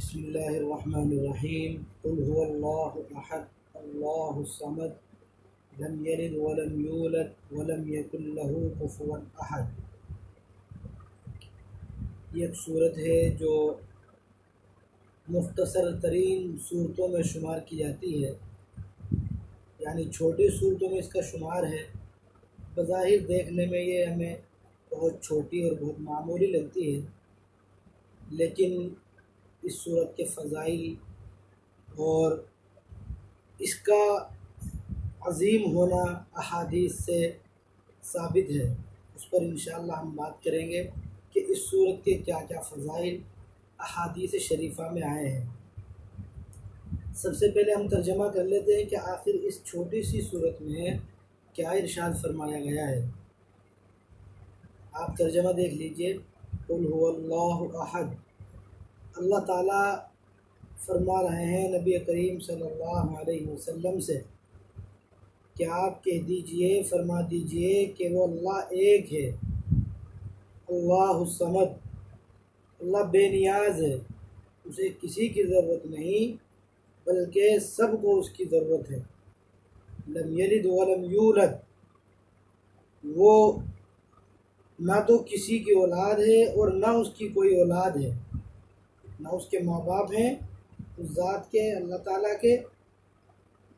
بسم اللہ الرحمن الرحیم قل هو اللہ احد اللہ الصمد لم یلد ولم یولد ولم یکن له کفوا احد۔ یہ ایک صورت ہے جو مختصر ترین صورتوں میں شمار کی جاتی ہے، یعنی چھوٹی صورتوں میں اس کا شمار ہے۔ بظاہر دیکھنے میں یہ ہمیں بہت چھوٹی اور بہت معمولی لگتی ہے، لیکن اس صورت کے فضائل اور اس کا عظیم ہونا احادیث سے ثابت ہے۔ اس پر انشاءاللہ ہم بات کریں گے کہ اس صورت کے کیا کیا فضائل احادیث شریفہ میں آئے ہیں۔ سب سے پہلے ہم ترجمہ کر لیتے ہیں کہ آخر اس چھوٹی سی صورت میں کیا ارشاد فرمایا گیا ہے۔ آپ ترجمہ دیکھ لیجئے، قل هو اللہ احد۔ اللہ تعالیٰ فرما رہے ہیں نبی کریم صلی اللہ علیہ وسلم سے کہ آپ کہہ دیجئے، فرما دیجئے کہ وہ اللہ ایک ہے، اللہ الصمد، اللہ بے نیاز ہے، اسے کسی کی ضرورت نہیں بلکہ سب کو اس کی ضرورت ہے۔ لم یلد ولم یولد، وہ نہ تو کسی کی اولاد ہے اور نہ اس کی کوئی اولاد ہے، نہ اس کے ماں باپ ہیں اس ذات کے، اللہ تعالیٰ کے،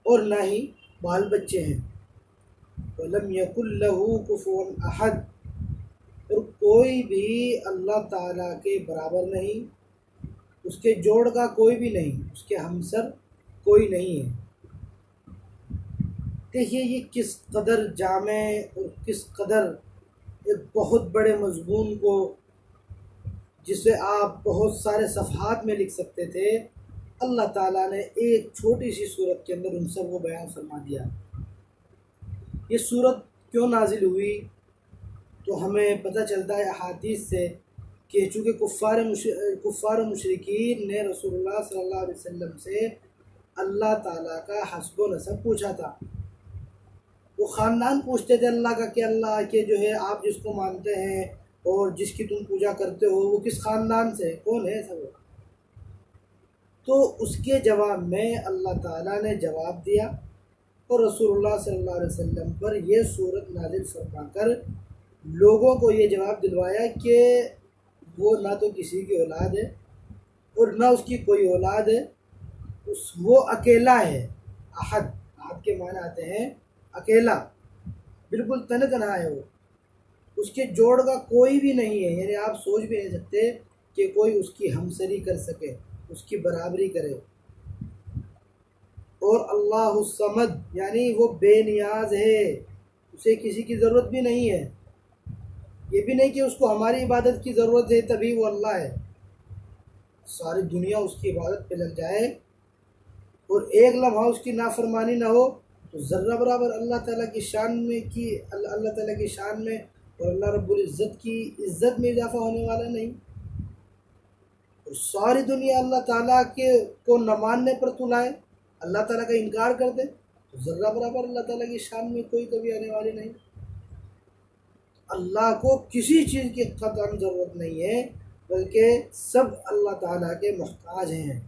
اور نہ ہی بال بچے ہیں۔ وَلَمْ يَكُنْ لَهُ كُفُوًا أَحَدٌ، اور کوئی بھی اللہ تعالیٰ کے برابر نہیں، اس کے جوڑ کا کوئی بھی نہیں، اس کے ہمسر کوئی نہیں ہے۔ دیکھیے یہ کس قدر جامع اور کس قدر ایک بہت بڑے مضمون کو، جسے آپ بہت سارے صفحات میں لکھ سکتے تھے، اللہ تعالیٰ نے ایک چھوٹی سی صورت کے اندر ان سب کو بیان فرما دیا۔ یہ صورت کیوں نازل ہوئی تو ہمیں پتہ چلتا ہے احادیث سے کہ چونکہ کفار و مشرکین نے رسول اللہ صلی اللہ علیہ وسلم سے اللہ تعالیٰ کا حسب و نسب پوچھا تھا۔ وہ خاندان پوچھتے تھے اللہ کا کہ اللہ کے جو ہے آپ جس کو مانتے ہیں اور جس کی تم پوجا کرتے ہو وہ کس خاندان سے ہے، کون ہے سب؟ تو اس کے جواب میں اللہ تعالیٰ نے جواب دیا اور رسول اللہ صلی اللہ علیہ وسلم پر یہ صورت نازل فرما کر لوگوں کو یہ جواب دلوایا کہ وہ نہ تو کسی کی اولاد ہے اور نہ اس کی کوئی اولاد ہے، وہ اکیلا ہے۔ احد کے معنی آتے ہیں اکیلا، بالکل تنہا ہے، وہ اس کے جوڑ کا کوئی بھی نہیں ہے، یعنی آپ سوچ بھی نہیں سکتے کہ کوئی اس کی ہمسری کر سکے، اس کی برابری کرے۔ اور اللہ الصمد، یعنی وہ بے نیاز ہے، اسے کسی کی ضرورت بھی نہیں ہے۔ یہ بھی نہیں کہ اس کو ہماری عبادت کی ضرورت ہے تبھی وہ اللہ ہے، ساری دنیا اس کی عبادت پہ لگ جائے اور ایک لمحہ اس کی نافرمانی نہ ہو تو ذرہ برابر اللہ تعالیٰ کی شان میں اور اللہ رب العزت کی عزت میں اضافہ ہونے والا نہیں۔ اور ساری دنیا اللہ تعالیٰ کو نہ ماننے پر تلائے، اللہ تعالیٰ کا انکار کر دے تو ذرہ برابر اللہ تعالیٰ کی شان میں کوئی کبھی آنے والی نہیں۔ اللہ کو کسی چیز کی قطعاً ضرورت نہیں ہے بلکہ سب اللہ تعالیٰ کے محتاج ہیں۔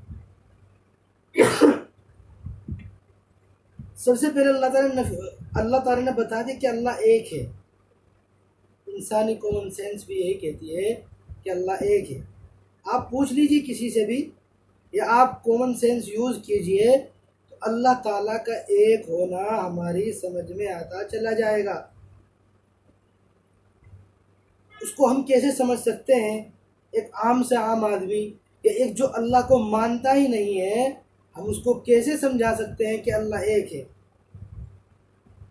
سب سے پہلے اللہ تعالیٰ نے بتا دیا کہ اللہ ایک ہے۔ انسانی کامن سینس بھی یہی کہتی ہے کہ اللہ ایک ہے۔ آپ پوچھ لیجئے کسی سے بھی یا آپ کامن سینس یوز کیجئے تو اللہ تعالیٰ کا ایک ہونا ہماری سمجھ میں آتا چلا جائے گا۔ اس کو ہم کیسے سمجھ سکتے ہیں؟ ایک عام سے عام آدمی یا ایک جو اللہ کو مانتا ہی نہیں ہے، ہم اس کو کیسے سمجھا سکتے ہیں کہ اللہ ایک ہے؟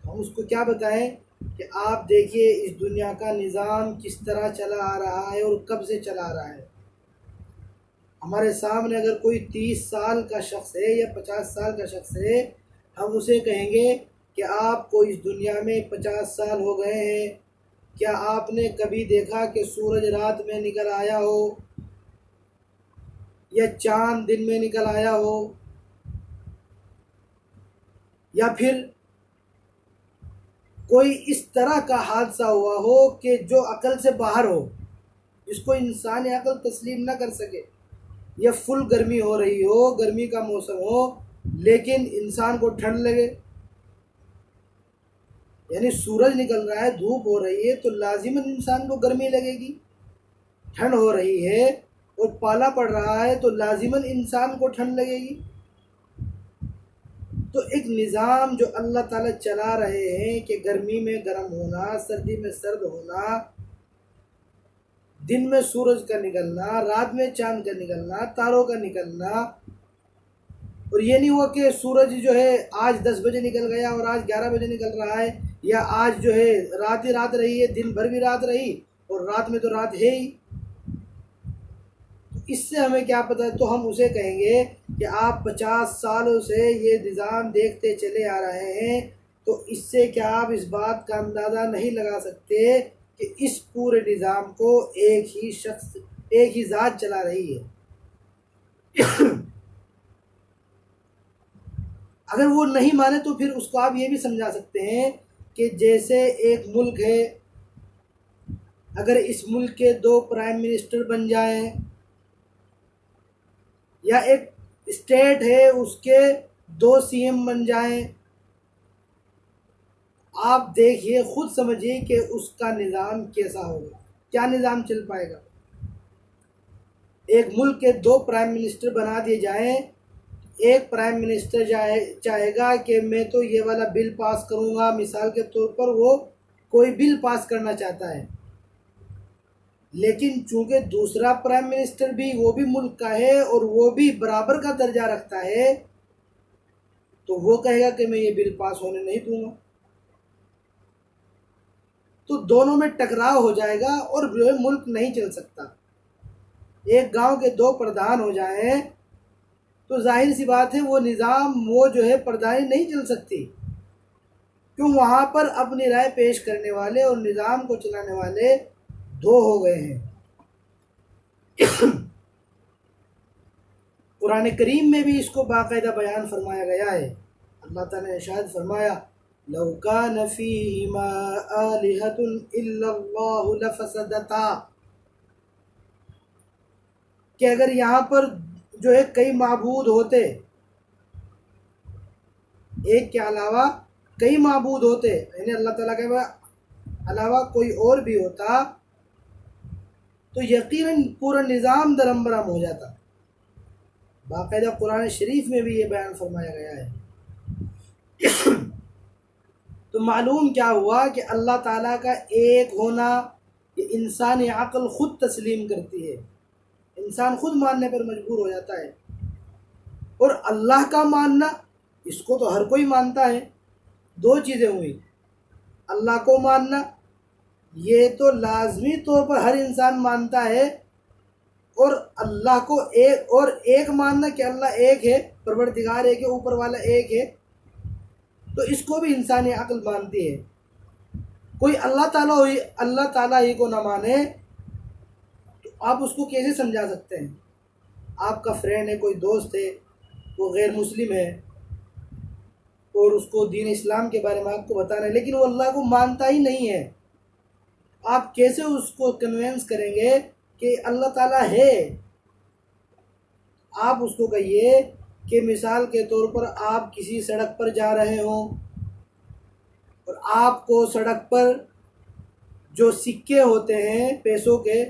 ہم اس کو کیا بتائیں کہ آپ دیکھیے اس دنیا کا نظام کس طرح چلا آ رہا ہے اور کب سے چلا آ رہا ہے۔ ہمارے سامنے اگر کوئی 30 سال کا شخص ہے یا 50 سال کا شخص ہے، ہم اسے کہیں گے کہ آپ کو اس دنیا میں 50 سال ہو گئے ہیں، کیا آپ نے کبھی دیکھا کہ سورج رات میں نکل آیا ہو یا چاند دن میں نکل آیا ہو، یا پھر کوئی اس طرح کا حادثہ ہوا ہو کہ جو عقل سے باہر ہو، جس کو انسانی عقل تسلیم نہ کر سکے؟ یا فل گرمی ہو رہی ہو، گرمی کا موسم ہو، لیکن انسان کو ٹھنڈ لگے، یعنی سورج نکل رہا ہے، دھوپ ہو رہی ہے، تو لازماً انسان کو گرمی لگے گی۔ ٹھنڈ ہو رہی ہے اور پالا پڑ رہا ہے تو لازماً انسان کو ٹھنڈ لگے گی۔ تو ایک نظام جو اللہ تعالیٰ چلا رہے ہیں کہ گرمی میں گرم ہونا، سردی میں سرد ہونا، دن میں سورج کا نکلنا، رات میں چاند کا نکلنا، تاروں کا نکلنا، اور یہ نہیں ہوا کہ سورج جو ہے آج 10 بجے نکل گیا اور آج 11 بجے نکل رہا ہے، یا آج جو ہے رات ہی رات رہی ہے، دن بھر بھی رات رہی اور رات میں تو رات ہے ہی۔ اس سے ہمیں کیا پتہ ہے؟ تو ہم اسے کہیں گے کہ آپ 50 سالوں سے یہ نظام دیکھتے چلے آ رہے ہیں، تو اس سے کیا آپ اس بات کا اندازہ نہیں لگا سکتے کہ اس پورے نظام کو ایک ہی شخص، ایک ہی ذات چلا رہی ہے؟ اگر وہ نہیں مانے تو پھر اس کو آپ یہ بھی سمجھا سکتے ہیں کہ جیسے ایک ملک ہے، اگر اس ملک کے 2 پرائم منسٹر بن جائیں، یا ایک اسٹیٹ ہے اس کے 2 سی ایم بن جائیں، آپ دیکھیے، خود سمجھیے کہ اس کا نظام کیسا ہوگا، کیا نظام چل پائے گا۔ ایک ملک کے 2 پرائم منسٹر بنا دیے جائیں، ایک پرائم منسٹر چاہے گا کہ میں تو یہ والا بل پاس کروں گا، مثال کے طور پر وہ کوئی بل پاس کرنا چاہتا ہے، لیکن چونکہ دوسرا پرائم منسٹر بھی وہ بھی ملک کا ہے اور وہ بھی برابر کا درجہ رکھتا ہے، تو وہ کہے گا کہ میں یہ بل پاس ہونے نہیں دوں گا، تو دونوں میں ٹکراؤ ہو جائے گا اور جو ہے ملک نہیں چل سکتا۔ ایک گاؤں کے 2 پردھان ہو جائیں تو ظاہر سی بات ہے وہ نظام، وہ جو ہے پردھانی نہیں چل سکتی، کیوں؟ وہاں پر اپنی رائے پیش کرنے والے اور نظام کو چلانے والے 2 ہو گئے ہیں۔ قرآن کریم میں بھی اس کو باقاعدہ بیان فرمایا گیا ہے۔ اللہ تعالیٰ نے ارشاد فرمایا لَوْ كَانَ فِيهِمَا آلِهَةٌ إِلَّا اللَّهُ لَفَسَدَتَا، کہ اگر یہاں پر جو ہے کئی معبود ہوتے، ایک کے علاوہ کئی معبود ہوتے، یعنی اللہ تعالیٰ کے علاوہ کوئی اور بھی ہوتا، تو یقیناً پورا نظام درہم برہم ہو جاتا۔ باقاعدہ قرآن شریف میں بھی یہ بیان فرمایا گیا ہے۔ تو معلوم کیا ہوا کہ اللہ تعالیٰ کا ایک ہونا یہ انسانی عقل خود تسلیم کرتی ہے، انسان خود ماننے پر مجبور ہو جاتا ہے، اور اللہ کا ماننا اس کو تو ہر کوئی مانتا ہے۔ 2 چیزیں ہوئی، اللہ کو ماننا یہ تو لازمی طور پر ہر انسان مانتا ہے، اور اللہ کو ایک ماننا کہ اللہ ایک ہے، پروردگار ایک ہے، اوپر والا ایک ہے، تو اس کو بھی انسانی عقل مانتی ہے۔ کوئی اللہ تعالیٰ ہی کو نہ مانے تو آپ اس کو کیسے سمجھا سکتے ہیں؟ آپ کا فرینڈ ہے، کوئی دوست ہے، وہ غیر مسلم ہے اور اس کو دین اسلام کے بارے میں آپ کو بتانا ہے، لیکن وہ اللہ کو مانتا ہی نہیں ہے، آپ کیسے اس کو کنوینس کریں گے کہ اللہ تعالیٰ ہے؟ آپ اس کو کہیے کہ مثال کے طور پر آپ کسی سڑک پر جا رہے ہوں اور آپ کو سڑک پر جو سکے ہوتے ہیں پیسوں کے،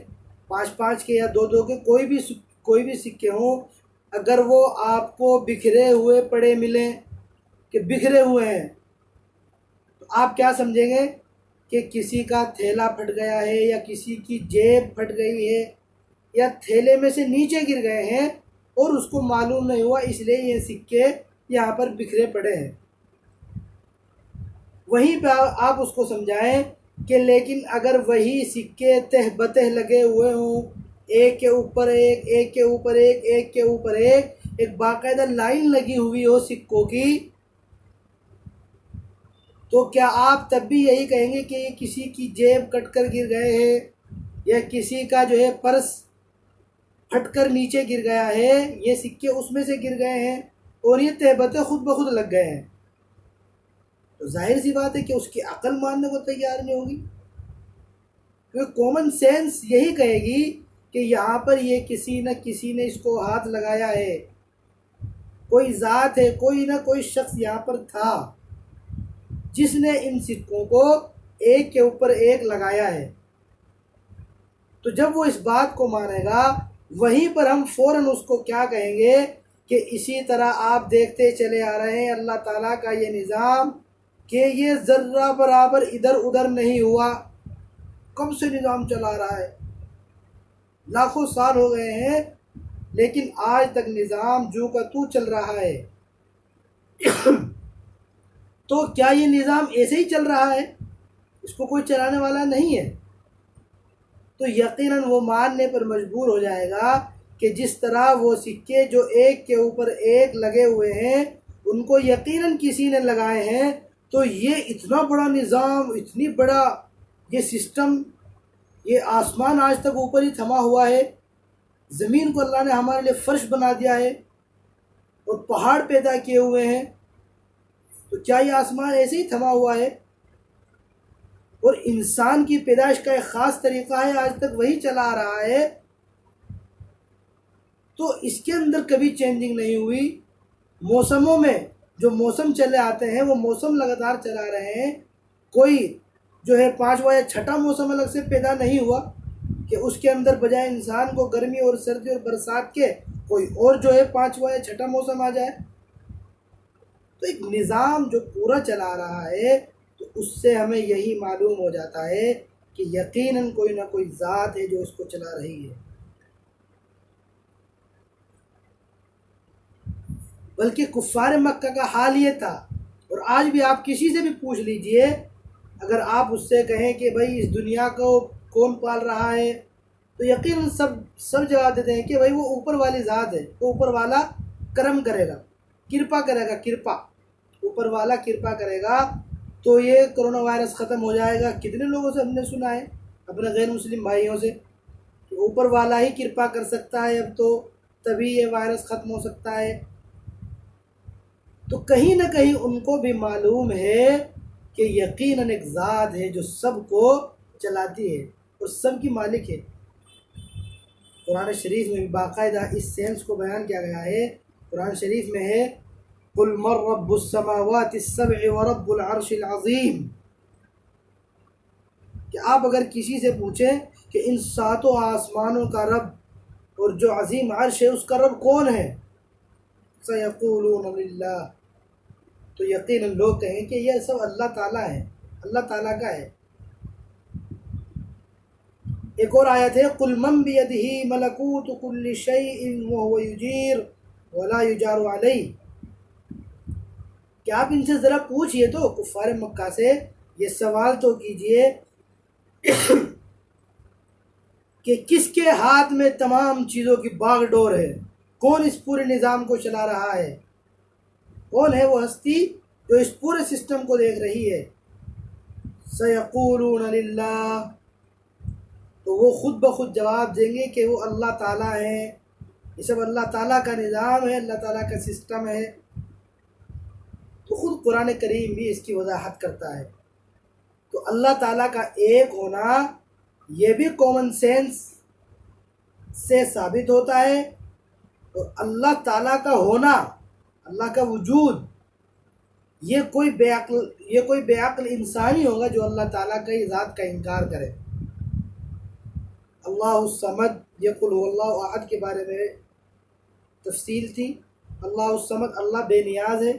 5 کے یا 2 کے، کوئی بھی سکے ہوں، اگر وہ آپ کو بکھرے ہوئے پڑے ملیں کہ بکھرے ہوئے ہیں، تو آپ کیا سمجھیں گے کہ کسی کا تھیلا پھٹ گیا ہے، یا کسی کی جیب پھٹ گئی ہے، یا تھیلے میں سے نیچے گر گئے ہیں اور اس کو معلوم نہیں ہوا، اس لیے یہ سکے یہاں پر بکھرے پڑے ہیں۔ وہیں پہ آپ اس کو سمجھائیں کہ لیکن اگر وہی سکے تہ بتہ لگے ہوئے ہوں، ایک کے اوپر ایک، ایک کے اوپر ایک، ایک کے اوپر ایک باقاعدہ لائن لگی ہوئی ہو سکوں کی، تو کیا آپ تب بھی یہی کہیں گے کہ یہ کسی کی جیب کٹ کر گر گئے ہیں، یا کسی کا جو ہے پرس پھٹ کر نیچے گر گیا ہے، یہ سکے اس میں سے گر گئے ہیں اور یہ تہ بتہ خود بخود لگ گئے ہیں؟ تو ظاہر سی بات ہے کہ اس کی عقل ماننے کو تیار نہیں ہوگی، کیونکہ کامن سینس یہی کہے گی کہ یہاں پر یہ کسی نہ کسی نے اس کو ہاتھ لگایا ہے، کوئی ذات ہے، کوئی نہ کوئی شخص یہاں پر تھا جس نے ان سکوں کو ایک کے اوپر ایک لگایا ہے۔ تو جب وہ اس بات کو مانے گا، وہیں پر ہم فوراً اس کو کیا کہیں گے کہ اسی طرح آپ دیکھتے چلے آ رہے ہیں اللہ تعالیٰ کا یہ نظام کہ یہ ذرہ برابر ادھر ادھر نہیں ہوا۔ کب سے نظام چلا رہا ہے، لاکھوں سال ہو گئے ہیں، لیکن آج تک نظام جو کا تو چل رہا ہے۔ تو کیا یہ نظام ایسے ہی چل رہا ہے؟ اس کو کوئی چلانے والا نہیں ہے؟ تو یقیناً وہ ماننے پر مجبور ہو جائے گا کہ جس طرح وہ سکے جو ایک کے اوپر ایک لگے ہوئے ہیں ان کو یقیناً کسی نے لگائے ہیں، تو یہ اتنا بڑا نظام، اتنی بڑا یہ سسٹم، یہ آسمان آج تک اوپر ہی تھما ہوا ہے، زمین کو اللہ نے ہمارے لیے فرش بنا دیا ہے اور پہاڑ پیدا کیے ہوئے ہیں، تو کیا یہ آسمان ایسے ہی تھما ہوا ہے؟ اور انسان کی پیدائش کا ایک خاص طریقہ ہے، آج تک وہی چلا آ رہا ہے، تو اس کے اندر کبھی چینجنگ نہیں ہوئی۔ موسموں میں جو موسم چلے آتے ہیں وہ موسم لگاتار چلا رہے ہیں، کوئی جو ہے پانچواں یا چھٹا موسم الگ سے پیدا نہیں ہوا کہ اس کے اندر بجائے انسان کو گرمی اور سردی اور برسات کے کوئی اور جو ہے پانچواں یا چھٹا موسم آ جائے۔ تو ایک نظام جو پورا چلا رہا ہے، تو اس سے ہمیں یہی معلوم ہو جاتا ہے کہ یقیناً کوئی نہ کوئی ذات ہے جو اس کو چلا رہی ہے۔ بلکہ کفار مکہ کا حال یہ تھا، اور آج بھی آپ کسی سے بھی پوچھ لیجئے، اگر آپ اس سے کہیں کہ بھائی اس دنیا کو کون پال رہا ہے، تو یقیناً سب جواب دیتے ہیں کہ بھائی وہ اوپر والی ذات ہے، وہ اوپر والا کرم کرے گا، کرپا کرے گا، کرپا، اوپر والا کرپا کرے گا تو یہ کرونا وائرس ختم ہو جائے گا۔ کتنے لوگوں سے ہم نے سنا ہے اپنے غیر مسلم بھائیوں سے کہ اوپر والا ہی کرپا کر سکتا ہے، اب تو تبھی یہ وائرس ختم ہو سکتا ہے۔ تو کہیں نہ کہیں ان کو بھی معلوم ہے کہ یقیناً ایک ذات ہے جو سب کو چلاتی ہے اور سب کی مالک ہے۔ قرآن شریف میں بھی باقاعدہ اس سینس کو بیان کیا گیا ہے۔ قرآن شریف میں ہے قُلْ مَن رَبُّ السَّمَاوَاتِ السَّبْعِ وَرَبُّ الْعَرْشِ الْعَظِيمِ، کہ آپ اگر کسی سے پوچھیں کہ ان ساتوں آسمانوں کا رب اور جو عظیم عرش ہے اس کا رب کون ہے، سَيَقُولُونَ لِلَّهِ، تو یقیناً لوگ کہیں کہ یہ سب اللہ تعالیٰ ہے، اللہ تعالیٰ کا ہے۔ ایک اور آیت ہے قُلْ مَن بِيَدِهِ مَلَكُوتُ كُلِّ شَيْءٍ وَهُوَ يُجِيرُ وَلَا يُجَارُ عَلَيْهِ، کہ آپ ان سے ذرا پوچھئے تو، کفار مکہ سے یہ سوال تو کیجئے کہ کس کے ہاتھ میں تمام چیزوں کی باغ ڈور ہے، کون اس پورے نظام کو چلا رہا ہے، کون ہے وہ ہستی جو اس پورے سسٹم کو دیکھ رہی ہے؟ سَيَقُولُونَ لِلَّهِ، تو وہ خود بخود جواب دیں گے کہ وہ اللہ تعالیٰ ہیں، یہ سب اللہ تعالیٰ کا نظام ہے، اللہ تعالیٰ کا سسٹم ہے۔ تو خود قرآن کریم بھی اس کی وضاحت کرتا ہے۔ تو اللہ تعالیٰ کا ایک ہونا یہ بھی کامن سینس سے ثابت ہوتا ہے، اور اللہ تعالیٰ کا ہونا، اللہ کا وجود، یہ کوئی بے عقل انسان ہی ہوگا جو اللہ تعالیٰ کی ذات کا انکار کرے۔ اللہ الصمد، یہ قل هو اللہ احد کے بارے میں تفصیل تھی۔ اللہ الصمد، اللہ بے نیاز ہے۔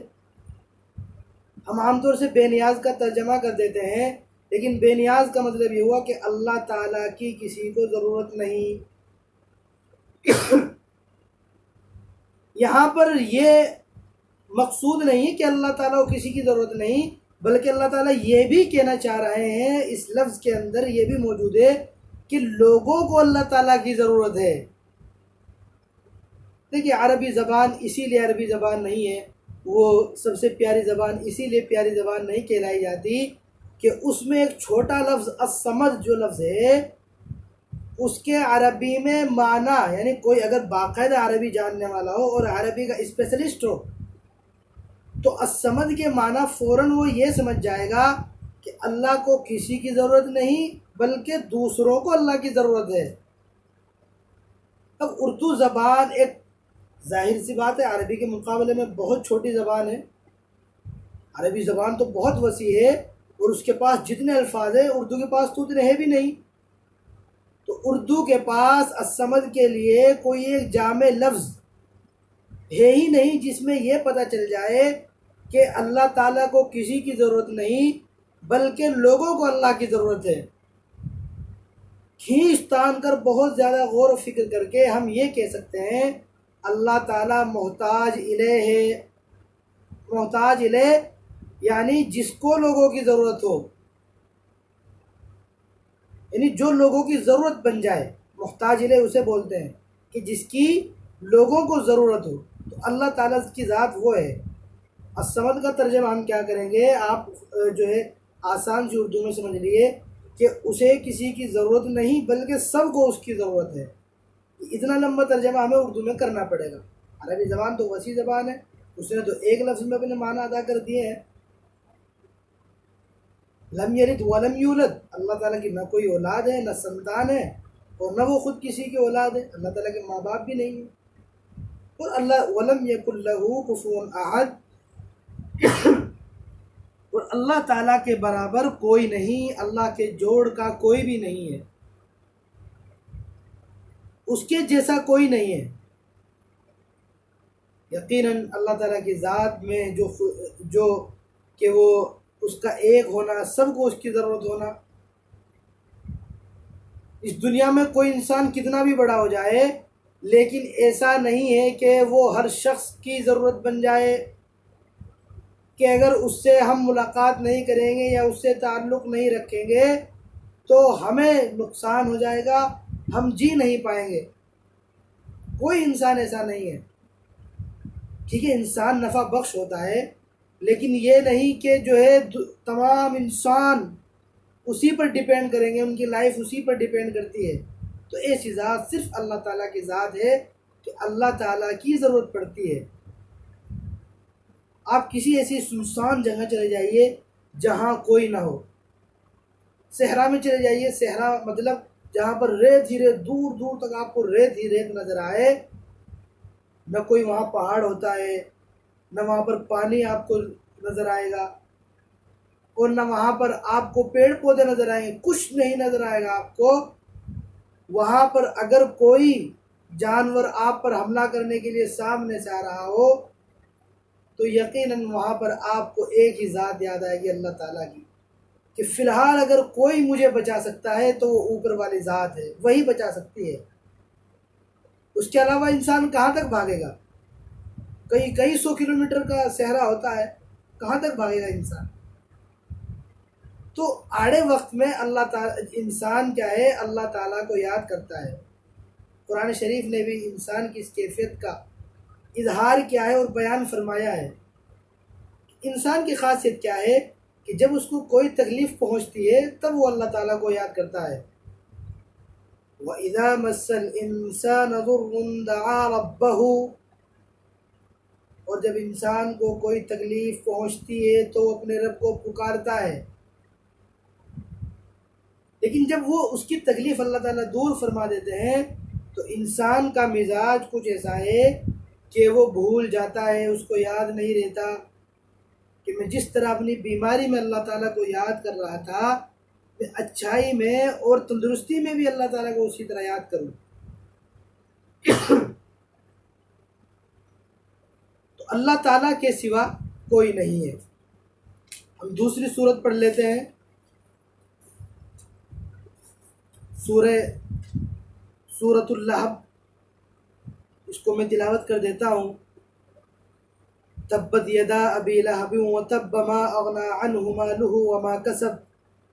ہم عام طور سے بے نیاز کا ترجمہ کر دیتے ہیں، لیکن بے نیاز کا مطلب یہ ہوا کہ اللہ تعالیٰ کی کسی کو ضرورت نہیں۔ یہاں پر یہ مقصود نہیں کہ اللہ تعالیٰ کو کسی کی ضرورت نہیں، بلکہ اللہ تعالیٰ یہ بھی کہنا چاہ رہے ہیں، اس لفظ کے اندر یہ بھی موجود ہے کہ لوگوں کو اللہ تعالیٰ کی ضرورت ہے۔ دیکھیے عربی زبان اسی لیے عربی زبان نہیں ہے، وہ سب سے پیاری زبان اسی لیے پیاری زبان نہیں کہلائی جاتی کہ اس میں ایک چھوٹا لفظ الصمد جو لفظ ہے اس کے عربی میں معنی، یعنی کوئی اگر باقاعدہ عربی جاننے والا ہو اور عربی کا اسپیشلسٹ ہو تو الصمد کے معنی فوراً وہ یہ سمجھ جائے گا کہ اللہ کو کسی کی ضرورت نہیں بلکہ دوسروں کو اللہ کی ضرورت ہے۔ اب اردو زبان ایک ظاہر سی بات ہے عربی کے مقابلے میں بہت چھوٹی زبان ہے. عربی زبان تو بہت وسیع ہے اور اس کے پاس جتنے الفاظ ہیں اردو کے پاس تو اتنے ہیں بھی نہیں. تو اردو کے پاس الصمد کے لیے کوئی ایک جامع لفظ ہے ہی نہیں جس میں یہ پتہ چل جائے کہ اللہ تعالیٰ کو کسی کی ضرورت نہیں بلکہ لوگوں کو اللہ کی ضرورت ہے. کھینچ تان کر بہت زیادہ غور و فکر کر کے ہم یہ کہہ سکتے ہیں اللہ تعالیٰ محتاج الیہ ہے. محتاج الیہ یعنی جس کو لوگوں کی ضرورت ہو، یعنی جو لوگوں کی ضرورت بن جائے، محتاج الیہ اسے بولتے ہیں کہ جس کی لوگوں کو ضرورت ہو. تو اللہ تعالیٰ کی ذات وہ ہے. الصمد کا ترجمہ ہم کیا کریں گے، آپ جو ہے آسان سی اردو میں سمجھ لیے کہ اسے کسی کی ضرورت نہیں بلکہ سب کو اس کی ضرورت ہے. اتنا لمبا ترجمہ ہمیں اردو میں کرنا پڑے گا. عربی زبان تو وسیع زبان ہے، اس نے تو ایک لفظ میں اپنے معنی ادا کر دیے ہیں. لم یلد ولم یولد، اللہ تعالیٰ کی نہ کوئی اولاد ہے، نہ سنتان ہے، اور نہ وہ خود کسی کی اولاد ہے. اللہ تعالیٰ کے ماں باپ بھی نہیں ہیں. اور اللہ ولم یکن لہ کفوا احد، اور اللہ تعالیٰ کے برابر کوئی نہیں، اللہ کے جوڑ کا کوئی بھی نہیں ہے، اس کے جیسا کوئی نہیں ہے. یقیناً اللہ تعالیٰ کی ذات میں جو کہ وہ اس کا ایک ہونا، سب کو اس کی ضرورت ہونا. اس دنیا میں کوئی انسان کتنا بھی بڑا ہو جائے لیکن ایسا نہیں ہے کہ وہ ہر شخص کی ضرورت بن جائے کہ اگر اس سے ہم ملاقات نہیں کریں گے یا اس سے تعلق نہیں رکھیں گے تو ہمیں نقصان ہو جائے گا، ہم جی نہیں پائیں گے. کوئی انسان ایسا نہیں ہے. ٹھیک ہے، انسان نفع بخش ہوتا ہے لیکن یہ نہیں کہ جو ہے تمام انسان اسی پر ڈیپینڈ کریں گے، ان کی لائف اسی پر ڈیپینڈ کرتی ہے. تو ایسی ذات صرف اللہ تعالیٰ کی ذات ہے کہ اللہ تعالیٰ کی ضرورت پڑتی ہے. آپ کسی ایسی سنسان جگہ چلے جائیے جہاں کوئی نہ ہو. صحرا میں چلے جائیے، صحرا مطلب جہاں پر ریت ہی ریت، دور دور تک آپ کو ریت ہی ریت نظر آئے، نہ کوئی وہاں پہاڑ ہوتا ہے، نہ وہاں پر پانی آپ کو نظر آئے گا، اور نہ وہاں پر آپ کو پیڑ پودے نظر آئیں گے، کچھ نہیں نظر آئے گا آپ کو. وہاں پر اگر کوئی جانور آپ پر حملہ کرنے کے لیے سامنے سے آ رہا ہو تو یقیناً وہاں پر آپ کو ایک ہی ذات یاد آئے گی، اللہ تعالیٰ کی، کہ فی الحال اگر کوئی مجھے بچا سکتا ہے تو وہ اوپر والی ذات ہے، وہی بچا سکتی ہے. اس کے علاوہ انسان کہاں تک بھاگے گا؟ کئی سو کلومیٹر کا صحرا ہوتا ہے، کہاں تک بھاگے گا انسان؟ تو آڑے وقت میں اللہ تعالیٰ انسان کیا ہے، اللہ تعالیٰ کو یاد کرتا ہے. قرآن شریف نے بھی انسان کی اس کیفیت کا اظہار کیا ہے اور بیان فرمایا ہے. انسان کی خاصیت کیا ہے کہ جب اس کو کوئی تکلیف پہنچتی ہے تب وہ اللہ تعالیٰ کو یاد کرتا ہے. وَإِذَا مَسَّ الْإِنسَانَ ضُرٌّ دَعَا رَبَّهُ، اور جب انسان کو کوئی تکلیف پہنچتی ہے تو وہ اپنے رب کو پکارتا ہے. لیکن جب وہ اس کی تکلیف اللہ تعالیٰ دور فرما دیتے ہیں تو انسان کا مزاج کچھ ایسا ہے کہ وہ بھول جاتا ہے، اس کو یاد نہیں رہتا کہ میں جس طرح اپنی بیماری میں اللہ تعالیٰ کو یاد کر رہا تھا، میں اچھائی میں اور تندرستی میں بھی اللہ تعالیٰ کو اسی طرح یاد کروں. تو اللہ تعالیٰ کے سوا کوئی نہیں ہے. ہم دوسری صورت پڑھ لیتے ہیں، سورۃ اللہب. اس کو میں تلاوت کر دیتا ہوں. تبت یدا ابی لہب وتب ما اغنی عنہ مالہ وما کسب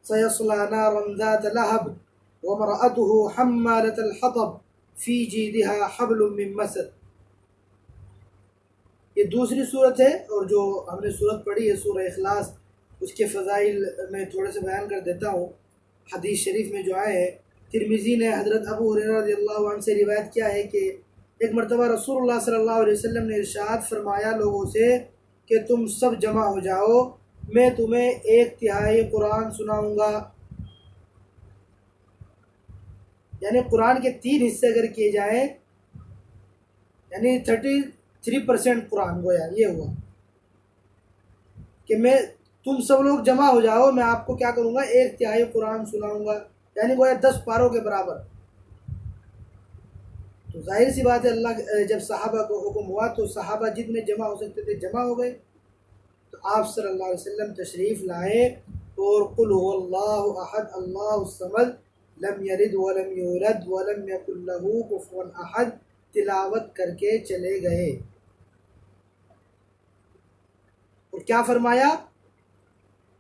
سیصلی نارا ذات لہب وامرأته حمالۃ الحطب فی جیدها حبل من مسد. یہ دوسری صورت ہے، اور جو ہم نے صورت پڑھی ہے سورہ اخلاص، اس کے فضائل میں تھوڑے سے بیان کر دیتا ہوں. حدیث شریف میں جو آئے ہیں، ترمذی نے حضرت ابو ہریرہ رضی اللہ عنہ سے روایت کیا ہے کہ ایک مرتبہ رسول اللہ صلی اللہ علیہ وسلم نے ارشاد فرمایا لوگوں سے کہ تم سب جمع ہو جاؤ، میں تمہیں 1/3 قرآن سناؤں گا. یعنی قرآن کے 3 حصے اگر کیے جائیں یعنی 33% قرآن گویا یہ ہوا کہ میں تم سب لوگ جمع ہو جاؤ، میں آپ کو کیا کروں گا، 1/3 قرآن سناؤں گا، یعنی گویا 10 پاروں کے برابر۔ تو ظاہر سی بات ہے اللہ جب صحابہ کو حکم ہوا تو صحابہ جتنے جمع ہو سکتے تھے جمع ہو گئے۔ تو آپ صلی اللہ علیہ وسلم تشریف لائے اور قل هو اللہ احد اللہ الصمد لم یلد ولم یولد ولم یکن له کفوا احد تلاوت کر کے چلے گئے۔ اور کیا فرمایا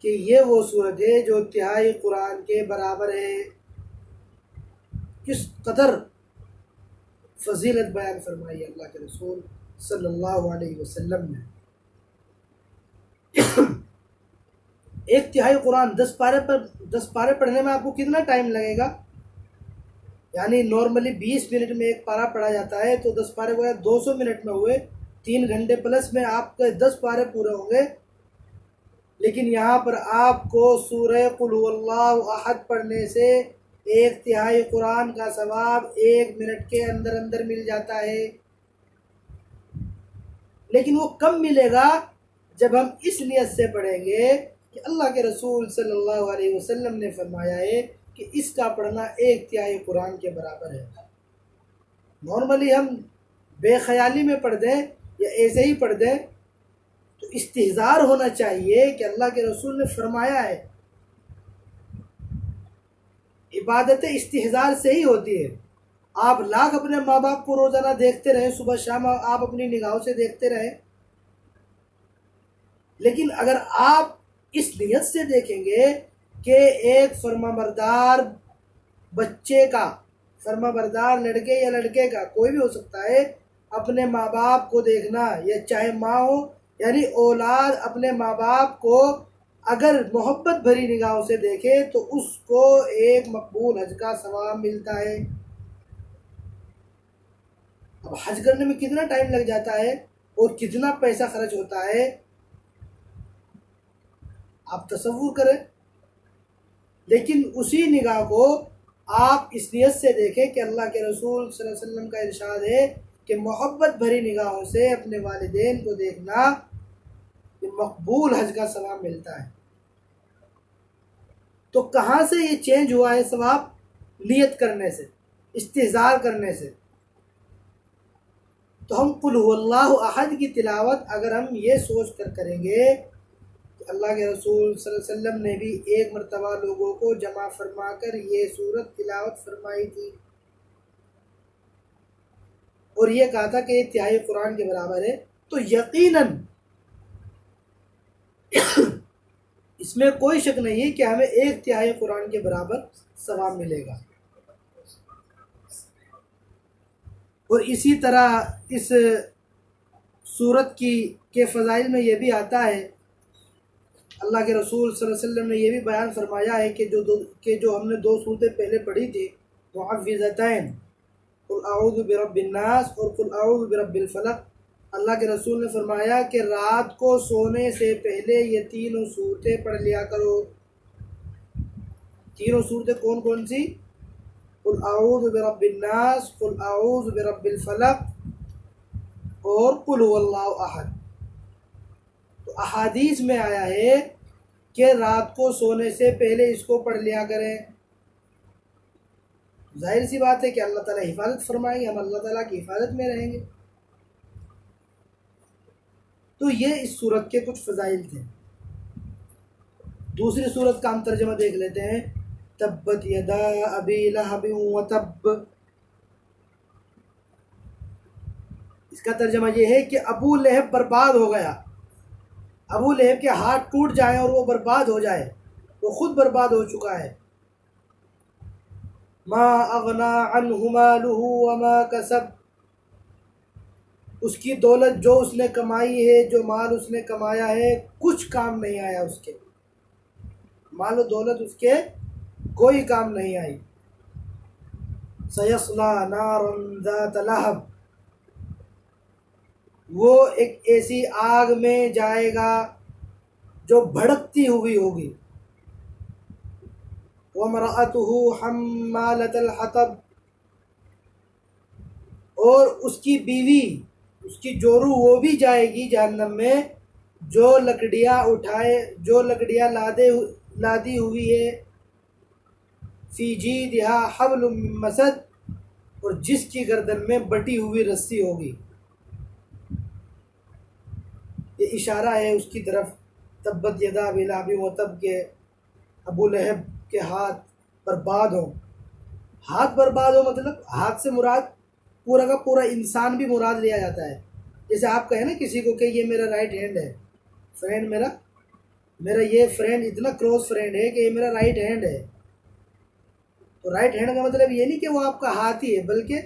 کہ یہ وہ صورت ہے جو تہائی قرآن کے برابر ہے۔ کس قدر فضیلت بیان فرمائی اللہ کے رسول صلی اللہ علیہ وسلم نے۔ 1/3 قرآن 10 پارے پڑھنے میں آپ کو کتنا ٹائم لگے گا؟ یعنی نارملی 20 منٹ میں ایک پارہ پڑھا جاتا ہے، تو 10 پارے گویا 200 منٹ میں ہوئے، 3 گھنٹے پلس میں آپ کے 10 پارے پورے ہوں گے۔ لیکن یہاں پر آپ کو سورہ قل هو اللہ احد پڑھنے سے 1/3 قرآن کا ثواب 1 منٹ کے اندر اندر مل جاتا ہے۔ لیکن وہ کم ملے گا جب ہم اس نیت سے پڑھیں گے کہ اللہ کے رسول صلی اللہ علیہ وسلم نے فرمایا ہے کہ اس کا پڑھنا 1/3 قرآن کے برابر ہے۔ نارملی ہم بے خیالی میں پڑھ دیں یا ایسے ہی پڑھ دیں تو استحضار ہونا چاہیے کہ اللہ کے رسول نے فرمایا ہے۔ عبادت استحضار سے ہی ہوتی ہے۔ آپ لاکھ اپنے ماں باپ کو روزانہ دیکھتے رہیں، صبح شام آپ اپنی نگاہوں سے دیکھتے رہیں، لیکن اگر آپ اس نیت سے دیکھیں گے کہ ایک فرمانبردار بچے کا، فرمانبردار لڑکے یا لڑکے کا، کوئی بھی ہو سکتا ہے، اپنے ماں باپ کو دیکھنا، یا چاہے ماں ہو، یعنی اولاد اپنے ماں باپ کو اگر محبت بھری نگاہوں سے دیکھے تو اس کو ایک مقبول حج کا ثواب ملتا ہے۔ اب حج کرنے میں کتنا ٹائم لگ جاتا ہے اور کتنا پیسہ خرچ ہوتا ہے، آپ تصور کریں۔ لیکن اسی نگاہ کو آپ اس نیت سے دیکھیں کہ اللہ کے رسول صلی اللہ علیہ وسلم کا ارشاد ہے کہ محبت بھری نگاہوں سے اپنے والدین کو دیکھنا، یہ مقبول حج کا ثواب ملتا ہے۔ تو کہاں سے یہ چینج ہوا ہے ثواب؟ نیت کرنے سے، استحضار کرنے سے۔ تو ہم قل هو اللہ احد کی تلاوت اگر ہم یہ سوچ کر کریں گے کہ اللہ کے رسول صلی اللہ علیہ وسلم نے بھی ایک مرتبہ لوگوں کو جمع فرما کر یہ سورت تلاوت فرمائی تھی اور یہ کہا تھا کہ یہ تہائی قرآن کے برابر ہے، تو یقیناً اس میں کوئی شک نہیں ہے کہ ہمیں 1/3 قرآن کے برابر ثواب ملے گا۔ اور اسی طرح اس سورت کے فضائل میں یہ بھی آتا ہے، اللہ کے رسول صلی اللہ علیہ وسلم نے یہ بھی بیان فرمایا ہے کہ جو ہم نے 2 صورتیں پہلے پڑھی تھی، معوذتین، قل اعوذ برب الناس اور قل اعوذ برب الفلق، اللہ کے رسول نے فرمایا کہ رات کو سونے سے پہلے یہ 3 صورتیں پڑھ لیا کرو۔ 3 صورتیں کون کون سی؟ قل اعوذ برب الناس، قل اعوذ برب الفلق اور قل هو اللہ احد۔ تو احادیث میں آیا ہے کہ رات کو سونے سے پہلے اس کو پڑھ لیا کریں۔ ظاہر سی بات ہے کہ اللہ تعالیٰ حفاظت فرمائیں گے، ہم اللہ تعالیٰ کی حفاظت میں رہیں گے۔ تو یہ اس سورت کے کچھ فضائل تھے۔ دوسری سورت کا ہم ترجمہ دیکھ لیتے ہیں، تبت یدا ابی لہب وتب۔ اس کا ترجمہ یہ ہے کہ ابو لہب برباد ہو گیا، ابو لہب کے ہاتھ ٹوٹ جائیں اور وہ برباد ہو جائے، وہ خود برباد ہو چکا ہے۔ ما اغنا عنہ مالہ وما کسب، اس کی دولت جو اس نے کمائی ہے، جو مال اس نے کمایا ہے، کچھ کام نہیں آیا اس کے، مال و دولت اس کے کوئی کام نہیں آئی۔ سیصلی نارا ذات لہب، وہ ایک ایسی آگ میں جائے گا جو بھڑکتی ہوئی ہوگی۔ وامرأتہ حمالۃ الحطب، اور اس کی بیوی، اس کی جورو، وہ بھی جائے گی جہنم میں، جو لکڑیاں لادی ہوئی ہے فی جیدہا حبل من مسد، اور جس کی گردن میں بٹی ہوئی رسی ہوگی۔ یہ اشارہ ہے اس کی طرف، تبت یدا ابی لہب وتب کے، ابو لہب کے ہاتھ برباد ہوں۔ ہاتھ برباد ہو مطلب ہاتھ سے مراد پورا کا پورا انسان بھی مراد لیا جاتا ہے۔ جیسے آپ کہیں نا کسی کو کہ یہ میرا رائٹ ہینڈ ہے، فرینڈ میرا یہ فرینڈ اتنا کلوز فرینڈ ہے کہ یہ میرا رائٹ ہینڈ ہے، تو رائٹ ہینڈ کا مطلب یہ نہیں کہ وہ آپ کا ہاتھ ہی ہے، بلکہ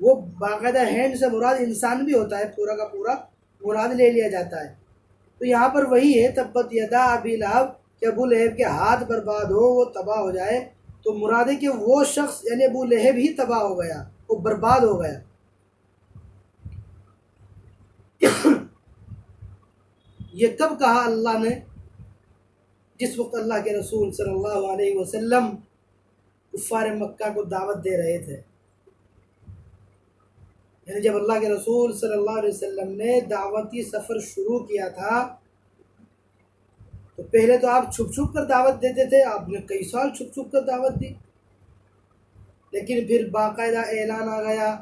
وہ باقاعدہ ہینڈ سے مراد انسان بھی ہوتا ہے، پورا کا پورا مراد لے لیا جاتا ہے۔ تو یہاں پر وہی ہے تبت یدا ابی لہب، کہ ابو لہب کے ہاتھ برباد ہو، وہ تباہ ہو جائے، تو مراد ہے کہ وہ شخص یعنی ابو لہب ہی تباہ ہو گیا، وہ برباد ہو گیا۔ یہ کب کہا اللہ نے؟ جس وقت اللہ کے رسول صلی اللہ علیہ وسلم کفار مکہ کو دعوت دے رہے تھے، یعنی جب اللہ کے رسول صلی اللہ علیہ وسلم نے دعوتی سفر شروع کیا تھا، تو پہلے تو آپ چھپ چھپ کر دعوت دیتے تھے، آپ نے کئی سال چھپ چھپ کر دعوت دی، لیکن پھر باقاعدہ اعلان آ گیا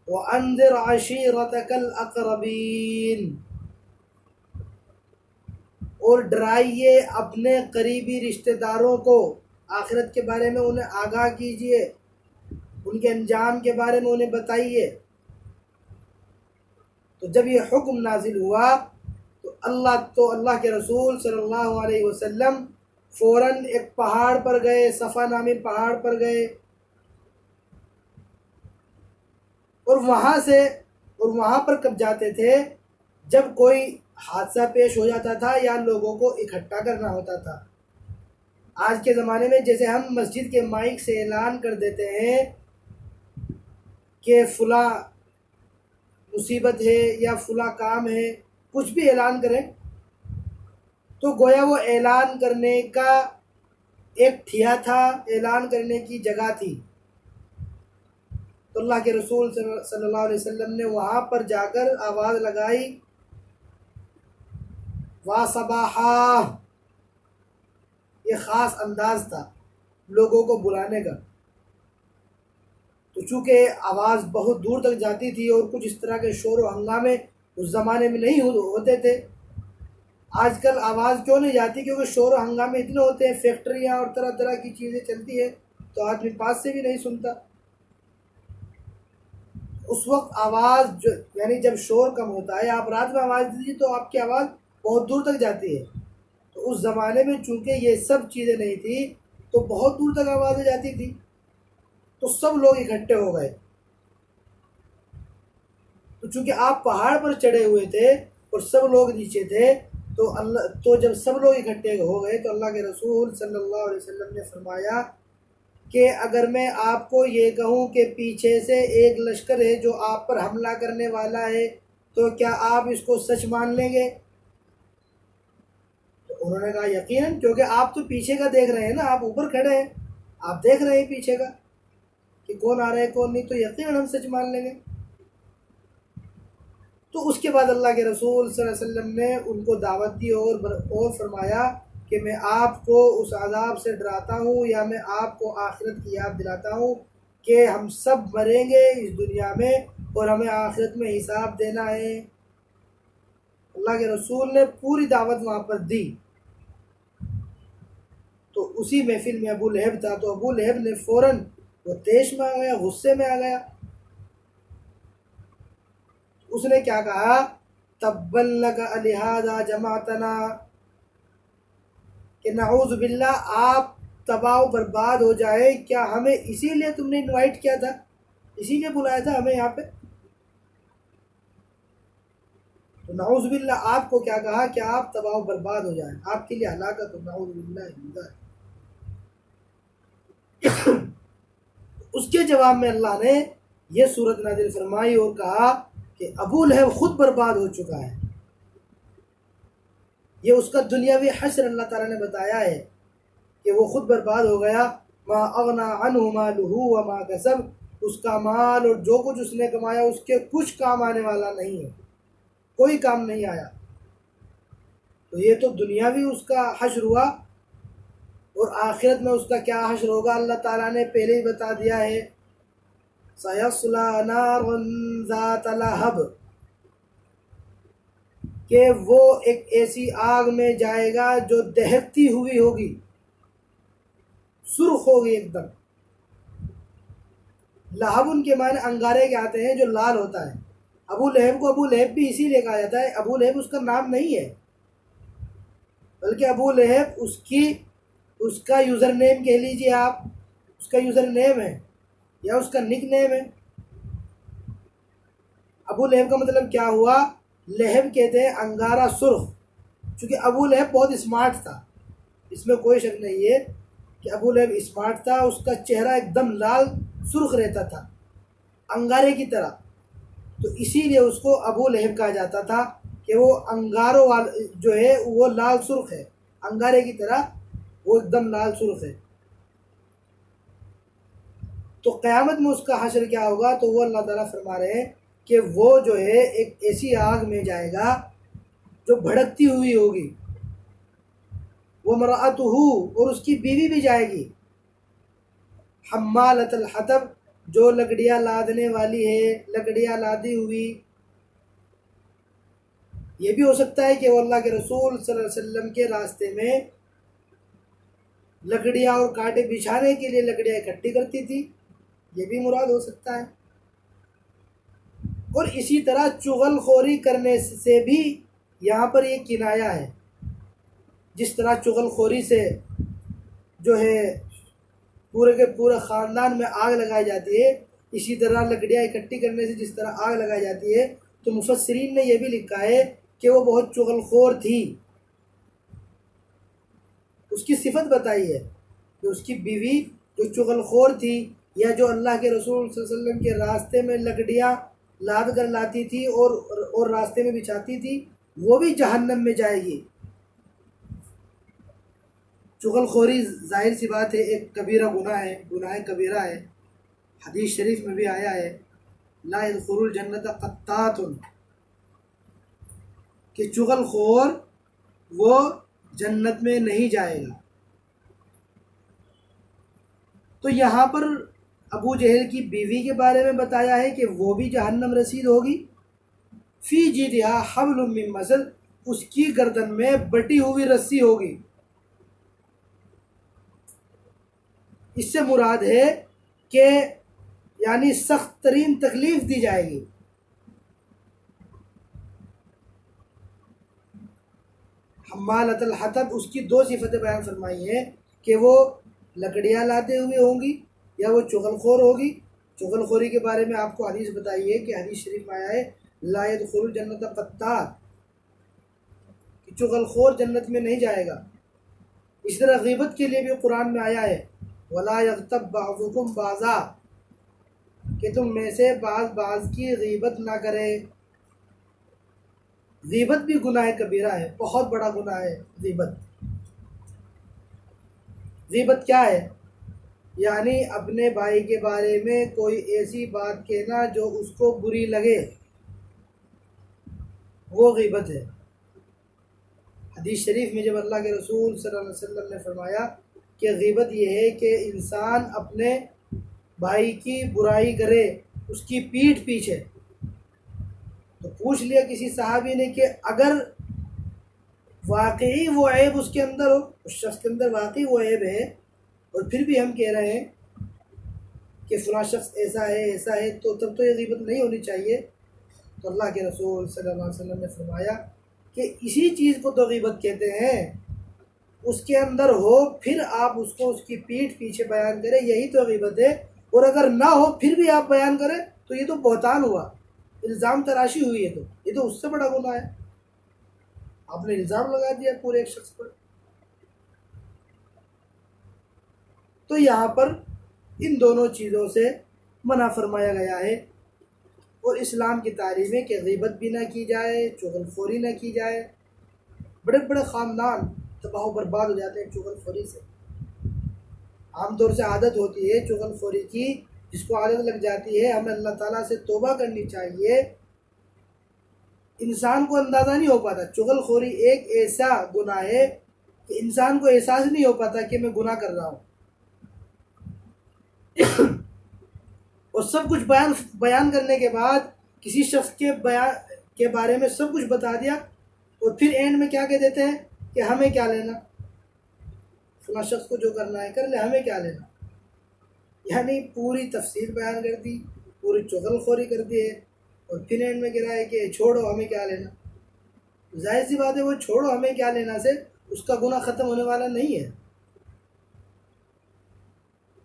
وَأَنذِرْ عَشِيرَتَكَ الْأَقْرَبِينَ، اور ڈرائیے اپنے قریبی رشتہ داروں کو، آخرت کے بارے میں انہیں آگاہ کیجئے، ان کے انجام کے بارے میں انہیں بتائیے۔ تو جب یہ حکم نازل ہوا تو اللہ کے رسول صلی اللہ علیہ وسلم فوراً ایک پہاڑ پر گئے، صفا نامی پہاڑ پر گئے، اور وہاں پر کب جاتے تھے؟ جب کوئی حادثہ پیش ہو جاتا تھا یا لوگوں کو اکٹھا کرنا ہوتا تھا۔ آج کے زمانے میں جیسے ہم مسجد کے مائک سے اعلان کر دیتے ہیں کہ فلاں مصیبت ہے یا فلاں کام ہے، کچھ بھی اعلان کریں، تو گویا وہ اعلان کرنے کا ایک ٹھیا تھا، اعلان کرنے کی جگہ تھی۔ تو اللہ کے رسول صلی اللہ علیہ وسلم نے وہاں پر جا کر آواز لگائی وا صباحا، یہ خاص انداز تھا لوگوں کو بلانے کا۔ تو چونکہ آواز بہت دور تک جاتی تھی اور کچھ اس طرح کے شور و ہنگامے اس زمانے میں نہیں ہوتے تھے، آج کل آواز کیوں نہیں جاتی؟ کیونکہ شور و ہنگامے اتنے ہوتے ہیں، فیکٹریاں اور طرح طرح کی چیزیں چلتی ہے، تو آدمی پاس سے بھی نہیں سنتا۔ اس وقت آواز یعنی جب شور کم ہوتا ہے، آپ رات میں آواز دیجیے تو آپ کی آواز بہت دور تک جاتی ہے۔ تو اس زمانے میں چونکہ یہ سب چیزیں نہیں تھی تو بہت دور تک آوازیں جاتی تھی، تو سب لوگ اکٹھے ہو گئے۔ تو چونکہ آپ پہاڑ پر چڑھے ہوئے تھے اور سب لوگ نیچے تھے، تو جب سب لوگ اکٹھے ہو گئے تو اللہ کے رسول صلی اللہ علیہ وسلم نے فرمایا کہ اگر میں آپ کو یہ کہوں کہ پیچھے سے ایک لشکر ہے جو آپ پر حملہ کرنے والا ہے، تو کیا آپ اس کو سچ مان لیں گے؟ تو انہوں نے کہا یقیناً، کیونکہ آپ تو پیچھے کا دیکھ رہے ہیں نا، آپ اوپر کھڑے ہیں، آپ دیکھ رہے ہیں پیچھے کا کہ کون آ رہا ہے کون نہیں، تو یقیناً ہم سچ مان لیں گے۔ تو اس کے بعد اللہ کے رسول صلی اللہ علیہ وسلم نے ان کو دعوت دی اور فرمایا کہ میں آپ کو اس عذاب سے ڈراتا ہوں، یا میں آپ کو آخرت کی یاد دلاتا ہوں کہ ہم سب مریں گے اس دنیا میں اور ہمیں آخرت میں حساب دینا ہے۔ اللہ کے رسول نے پوری دعوت وہاں پر دی۔ تو اسی محفل میں ابو لہب تھا، تو ابو لہب نے فوراً وہ طیش میں آ گیا، غصے میں آ گیا۔ اس نے کیا کہا؟ تبا لک لہذا جمعتنا، کہ نعوذ باللہ آپ تباہ و برباد ہو جائے، کیا ہمیں اسی لیے تم نے انوائٹ کیا تھا، اسی لیے بلایا تھا ہمیں یہاں پہ؟ تو نعوذ باللہ آپ کو کیا کہا کہ آپ تباہ و برباد ہو جائیں، آپ کے لیے ہلاکت ہو، نعوذ باللہ۔ اس کے جواب میں اللہ نے یہ صورت نازل فرمائی اور کہا کہ ابو لہب خود برباد ہو چکا ہے، یہ اس کا دنیاوی حشر اللہ تعالیٰ نے بتایا ہے کہ وہ خود برباد ہو گیا۔ ما اغنا عنہ مالہ وما کسب، اس کا مال اور جو کچھ اس نے کمایا اس کے کچھ کام آنے والا نہیں ہے، کوئی کام نہیں آیا۔ تو یہ تو دنیاوی اس کا حشر ہوا، اور آخرت میں اس کا کیا حشر ہوگا اللہ تعالیٰ نے پہلے ہی بتا دیا ہے، سَيَصْلَىٰ نَارًا ذَاتَ لَهَبٍ، کہ وہ ایک ایسی آگ میں جائے گا جو دہکتی ہوئی ہوگی، سرخ ہوگی ایک دم۔ لہب ان کے معنی انگارے کے آتے ہیں جو لال ہوتا ہے۔ ابو لہب کو ابو لہب بھی اسی لیے کہا جاتا ہے، ابو لہب اس کا نام نہیں ہے، بلکہ ابو لہب اس کا یوزر نیم کہہ لیجئے آپ، اس کا یوزر نیم ہے یا اس کا نک نیم ہے۔ ابو لہب کا مطلب کیا ہوا؟ لہب کہتے ہیں انگارہ سرخ، چونکہ ابو لہب بہت اسمارٹ تھا، اس میں کوئی شک نہیں ہے کہ ابو لہب اسمارٹ تھا، اس کا چہرہ ایک دم لال سرخ رہتا تھا انگارے کی طرح، تو اسی لیے اس کو ابو لہب کہا جاتا تھا کہ وہ انگاروں جو ہے وہ لال سرخ ہے، انگارے کی طرح وہ ایک دم لال سرخ ہے۔ تو قیامت میں اس کا حشر کیا ہوگا؟ تو وہ اللہ تعالیٰ فرما رہے ہیں کہ وہ جو ہے ایک ایسی آگ میں جائے گا جو بھڑکتی ہوئی ہوگی، وَامْرَأَتُهُ، اور اس کی بیوی بھی جائے گی، حمالۃ الحطب، جو لکڑیاں لادنے والی ہے، لکڑیاں لادی ہوئی۔ یہ بھی ہو سکتا ہے کہ وہ اللہ کے رسول صلی اللہ علیہ وسلم کے راستے میں لکڑیاں اور کانٹے بچھانے کے لیے لکڑیاں اکٹھی کرتی تھی، یہ بھی مراد ہو سکتا ہے۔ اور اسی طرح چغل خوری کرنے سے بھی یہاں پر یہ کنایا ہے، جس طرح چغل خوری سے جو ہے پورے کے پورے خاندان میں آگ لگائی جاتی ہے، اسی طرح لکڑیاں اکٹھی کرنے سے جس طرح آگ لگائی جاتی ہے۔ تو مفسرین نے یہ بھی لکھا ہے کہ وہ بہت چغل خور تھی، اس کی صفت بتائی ہے کہ اس کی بیوی جو چغل خور تھی، یا جو اللہ کے رسول صلی اللہ علیہ وسلم کے راستے میں لکڑیاں لاد کر لاتی تھی اور راستے میں بچھاتی تھی، وہ بھی جہنم میں جائے گی۔ چغل خوری ظاہر سی بات ہے ایک کبیرہ گناہ ہے، گناہ کبیرہ ہے، حدیث شریف میں بھی آیا ہے لا يدخل الجنت قطات، کہ چغل خور وہ جنت میں نہیں جائے گا۔ تو یہاں پر ابو جہل کی بیوی کے بارے میں بتایا ہے کہ وہ بھی جہنم رسید ہوگی، فی جیدہا حبل من مسد، اس کی گردن میں بٹی ہوئی رسی ہوگی۔ اس سے مراد ہے کہ یعنی سخت ترین تکلیف دی جائے گی۔ حمالۃ الحطب، اس کی دو صفتیں بیان فرمائی ہیں کہ وہ لکڑیاں لاتے ہوئے ہوں گی یا وہ چغل خور ہوگی۔ چغل خوری کے بارے میں آپ کو حدیث بتائی ہے کہ حدیث شریف میں آیا ہے لا يدخل الجنت قطات، کہ چغل خور جنت میں نہیں جائے گا۔ اس طرح غیبت کے لیے بھی قرآن میں آیا ہے وَلَا يَغْتَبْ بَعْضُكُمْ بَعْضًا، کہ تم میں سے بعض کی غیبت نہ کرے۔ غیبت بھی گناہ کبیرہ ہے، بہت بڑا گناہ ہے غیبت۔ غیبت کیا ہے؟ یعنی اپنے بھائی کے بارے میں کوئی ایسی بات کہنا جو اس کو بری لگے، وہ غیبت ہے۔ حدیث شریف میں جب اللہ کے رسول صلی اللہ علیہ وسلم نے فرمایا کہ غیبت یہ ہے کہ انسان اپنے بھائی کی برائی کرے اس کی پیٹھ پیچھے، تو پوچھ لیا کسی صحابی نے کہ اگر واقعی وہ عیب اس کے اندر ہو، اس شخص کے اندر واقعی وہ عیب ہے، اور پھر بھی ہم کہہ رہے ہیں کہ فلاں شخص ایسا ہے ایسا ہے، تو تب تو یہ غیبت نہیں ہونی چاہیے۔ تو اللہ کے رسول صلی اللہ علیہ وسلم نے فرمایا کہ اسی چیز کو تو غیبت کہتے ہیں، اس کے اندر ہو پھر آپ اس کو اس کی پیٹھ پیچھے بیان کریں، یہی تو غیبت ہے۔ اور اگر نہ ہو پھر بھی آپ بیان کریں تو یہ تو بہتان ہوا، الزام تراشی ہوئی ہے، تو یہ تو اس سے بڑا گناہ ہے، آپ نے الزام لگا دیا پورے ایک شخص پر۔ تو یہاں پر ان دونوں چیزوں سے منع فرمایا گیا ہے، اور اسلام کی تعلیم ہے کہ غیبت بھی نہ کی جائے، چغل خوری نہ کی جائے۔ بڑے بڑے خاندان تباہ و برباد ہو جاتے ہیں چغل خوری سے۔ عام طور سے عادت ہوتی ہے چغل خوری کی جس کو عادت لگ جاتی ہے. ہمیں اللہ تعالیٰ سے توبہ کرنی چاہیے. انسان کو اندازہ نہیں ہو پاتا. چغل خوری ایک ایسا گناہ ہے کہ انسان کو احساس نہیں ہو پاتا کہ میں گناہ کر رہا ہوں. اور سب کچھ بیان کرنے کے بعد کسی شخص کے بارے میں سب کچھ بتا دیا اور پھر اینڈ میں کیا کہہ دیتے ہیں کہ ہمیں کیا لینا، فلاں شخص کو جو کرنا ہے کر لے، ہمیں کیا لینا. یعنی پوری تفصیل بیان کر دی، پوری چغل خوری کر دی ہے اور پھر اینڈ میں کہہ رہا ہے کہ چھوڑو ہمیں کیا لینا. ظاہر سی بات ہے وہ چھوڑو ہمیں کیا لینا سے اس کا گناہ ختم ہونے والا نہیں ہے.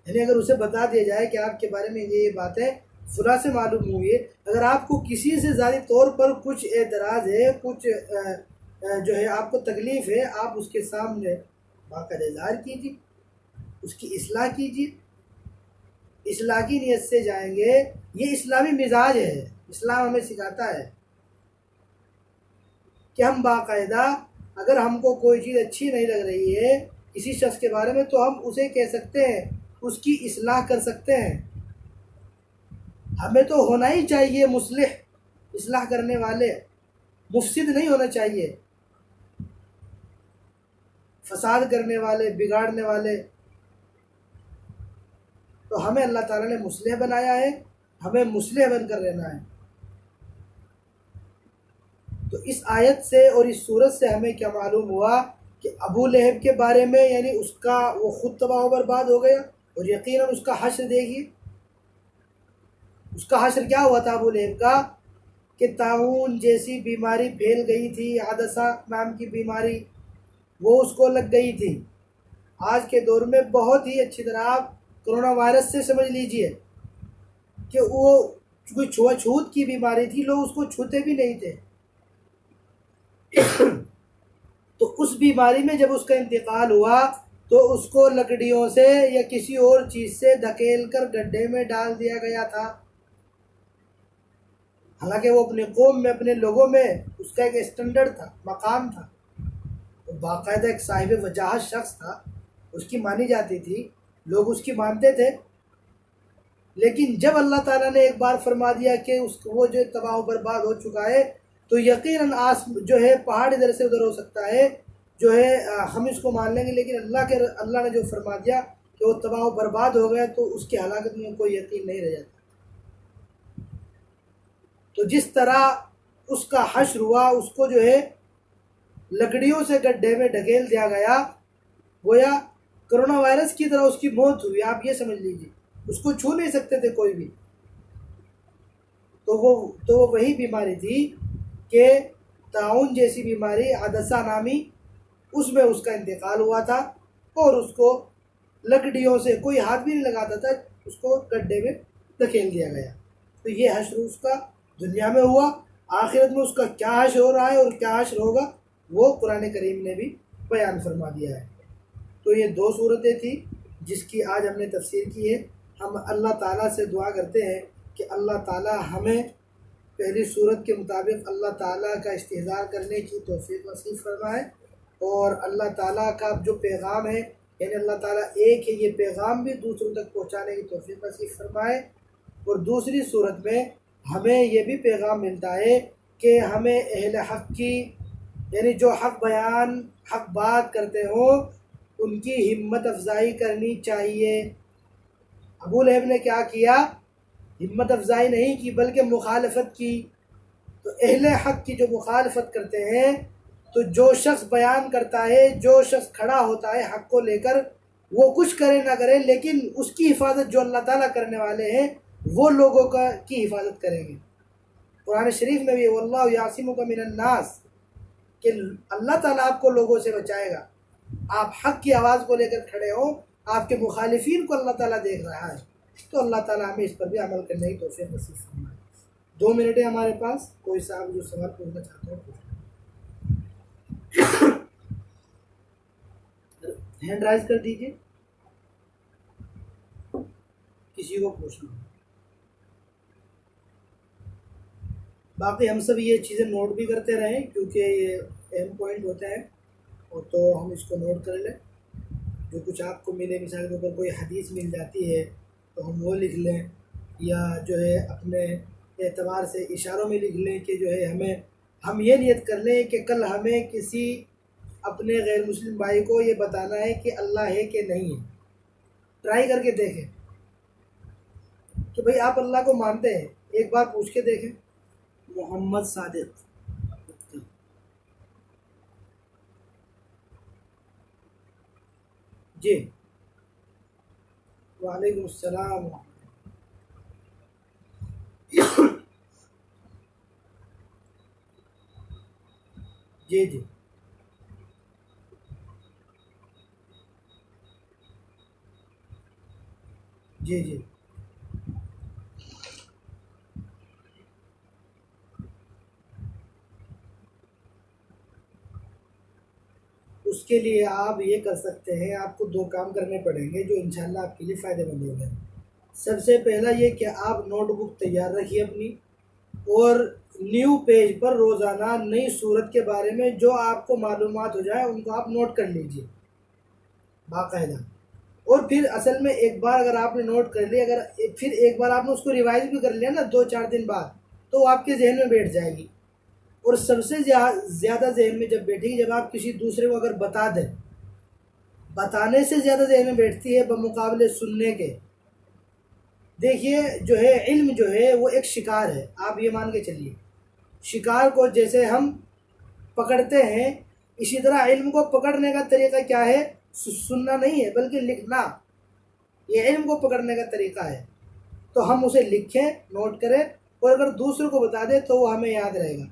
یعنی اگر اسے بتا دیا جائے کہ آپ کے بارے میں یہ باتیں فلاں سے معلوم ہوئی ہے، اگر آپ کو کسی سے ذاتی طور پر کچھ اعتراض ہے، کچھ جو ہے آپ کو تکلیف ہے، آپ اس کے سامنے باقاعدہ اظہار کیجیے، اس کی اصلاح کیجیے. اصلاحی نیت سے جائیں گے. یہ اسلامی مزاج ہے. اسلام ہمیں سکھاتا ہے کہ ہم باقاعدہ اگر ہم کو کوئی چیز اچھی نہیں لگ رہی ہے کسی شخص کے بارے میں تو ہم اسے کہہ سکتے ہیں، اس کی اصلاح کر سکتے ہیں. ہمیں تو ہونا ہی چاہیے مصلح، اصلاح کرنے والے. مفسد نہیں ہونا چاہیے، فساد کرنے والے، بگاڑنے والے. تو ہمیں اللہ تعالیٰ نے مصلح بنایا ہے، ہمیں مصلح بن کر رہنا ہے. تو اس آیت سے اور اس صورت سے ہمیں کیا معلوم ہوا کہ ابو لہب کے بارے میں یعنی اس کا وہ خود تباہ و برباد ہو گیا اور یقیناً اس کا حشر دیکھیے. اس کا حشر کیا ہوا تھا ابو لہب کا کہ طاعون جیسی بیماری پھیل گئی تھی، عدسہ نام کی بیماری وہ اس کو لگ گئی تھی. آج کے دور میں بہت ہی اچھی طرح آپ کرونا وائرس سے سمجھ لیجئے کہ وہ کوئی چھوت کی بیماری تھی، لوگ اس کو چھوتے بھی نہیں تھے. تو اس بیماری میں جب اس کا انتقال ہوا تو اس کو لکڑیوں سے یا کسی اور چیز سے دھکیل کر گڈھے میں ڈال دیا گیا تھا. حالانکہ وہ اپنے قوم میں، اپنے لوگوں میں اس کا ایک اسٹینڈرڈ تھا، مقام تھا. وہ باقاعدہ ایک صاحب وجاہت شخص تھا، اس کی مانی جاتی تھی، لوگ اس کی مانتے تھے. لیکن جب اللہ تعالیٰ نے ایک بار فرما دیا کہ وہ جو تباہ و برباد ہو چکا ہے تو یقیناً جو ہے پہاڑ ادھر سے ادھر ہو سکتا ہے، جو ہے ہم اس کو مان لیں گے، لیکن اللہ نے جو فرما دیا کہ وہ تباہ و برباد ہو گیا تو اس کی ہلاکت میں کوئی یقین نہیں رہ جاتا. تو جس طرح اس کا حشر ہوا، اس کو جو ہے لکڑیوں سے گڈھے میں ڈھکیل دیا گیا، گویا کرونا وائرس کی طرح اس کی موت ہوئی. آپ یہ سمجھ لیجیے اس کو چھو نہیں سکتے تھے کوئی بھی. تو وہ وہی بیماری تھی کہ طاعون جیسی بیماری، عدسہ نامی، اس میں اس کا انتقال ہوا تھا اور اس کو لکڑیوں سے کوئی ہاتھ بھی نہیں لگاتا تھا، اس کو گڈھے میں دھکیل دیا گیا. تو یہ حشر اس کا دنیا میں ہوا. آخرت میں اس کا کیا حشر ہو رہا ہے اور کیا حشر ہوگا وہ قرآن کریم نے بھی بیان فرما دیا ہے. تو یہ دو صورتیں تھیں جس کی آج ہم نے تفسیر کی ہے. ہم اللہ تعالیٰ سے دعا کرتے ہیں کہ اللہ تعالیٰ ہمیں پہلی صورت کے مطابق اللہ تعالیٰ کا استحضار کرنے کی توفیق نصیب فرمائے، اور اللہ تعالیٰ کا جو پیغام ہے یعنی اللہ تعالیٰ ایک ہے، یہ پیغام بھی دوسروں تک پہنچانے کی توفیق نصیب فرمائے. اور دوسری صورت میں ہمیں یہ بھی پیغام ملتا ہے کہ ہمیں اہل حق کی یعنی جو حق بیان، حق بات کرتے ہوں، ان کی ہمت افزائی کرنی چاہیے. ابو لہب نے کیا کیا؟ ہمت افزائی نہیں کی بلکہ مخالفت کی. تو اہل حق کی جو مخالفت کرتے ہیں، تو جو شخص بیان کرتا ہے، جو شخص کھڑا ہوتا ہے حق کو لے کر، وہ کچھ کرے نہ کرے لیکن اس کی حفاظت جو اللہ تعالیٰ کرنے والے ہیں وہ لوگوں کی حفاظت کریں گے. قرآن شریف میں بھی واللہ یعصمک من الناس، کہ اللہ تعالیٰ آپ کو لوگوں سے بچائے گا. آپ حق کی آواز کو لے کر کھڑے ہوں، آپ کے مخالفین کو اللہ تعالیٰ دیکھ رہا ہے. تو اللہ تعالیٰ ہمیں اس پر بھی عمل کرنے کی توفیق نصیب فرمائے. 2 منٹ ہے ہمارے پاس، کوئی صاحب جو سوال پوچھنا چاہتے ہیں ہینڈ رائز کر دیجیے، کسی کو پوچھنا. باقی ہم سب یہ چیزیں نوٹ بھی کرتے رہیں کیونکہ یہ اہم پوائنٹ ہوتے ہیں، اور تو ہم اس کو نوٹ کر لیں. جو کچھ آپ کو ملے، مثال کے اوپر کوئی حدیث مل جاتی ہے تو ہم وہ لکھ لیں، یا جو ہے اپنے اعتبار سے اشاروں میں لکھ لیں کہ جو ہے ہم یہ نیت کر لیں کہ کل ہمیں کسی اپنے غیر مسلم بھائی کو یہ بتانا ہے کہ اللہ ہے کہ نہیں ہے۔ ٹرائی کر کے دیکھیں کہ بھئی آپ اللہ کو مانتے ہیں، ایک بار پوچھ کے دیکھیں۔ محمد صادق۔ جی، وعلیکم السلام۔ جی جی جی جی اس کے لیے آپ یہ کر سکتے ہیں، آپ کو دو کام کرنے پڑیں گے جو انشاءاللہ آپ کے لیے فائدہ مند ہوں گے۔ سب سے پہلا یہ کہ آپ نوٹ بک تیار رکھیے اپنی، اور نیو پیج پر روزانہ نئی صورت کے بارے میں جو آپ کو معلومات ہو جائے ان کو آپ نوٹ کر لیجئے باقاعدہ۔ اور پھر اصل میں ایک بار اگر آپ نے نوٹ کر لی، اگر پھر ایک بار آپ نے اس کو ریوائز بھی کر لیا نا 2-4 دن بعد، تو وہ آپ کے ذہن میں بیٹھ جائے گی۔ اور سب سے زیادہ ذہن میں جب بیٹھے گی جب آپ کسی دوسرے کو اگر بتا دیں، بتانے سے زیادہ ذہن میں بیٹھتی ہے بمقابلے سننے کے۔ دیکھیے جو ہے علم جو ہے وہ ایک شکار ہے، آپ یہ مان کے چلیے، شکار کو جیسے ہم پکڑتے ہیں اسی طرح علم کو پکڑنے کا طریقہ کیا ہے؟ سننا نہیں ہے بلکہ لکھنا، یہ علم کو پکڑنے کا طریقہ ہے۔ تو ہم اسے لکھیں، نوٹ کریں، اور اگر دوسروں کو بتا دیں تو وہ ہمیں یاد رہے گا۔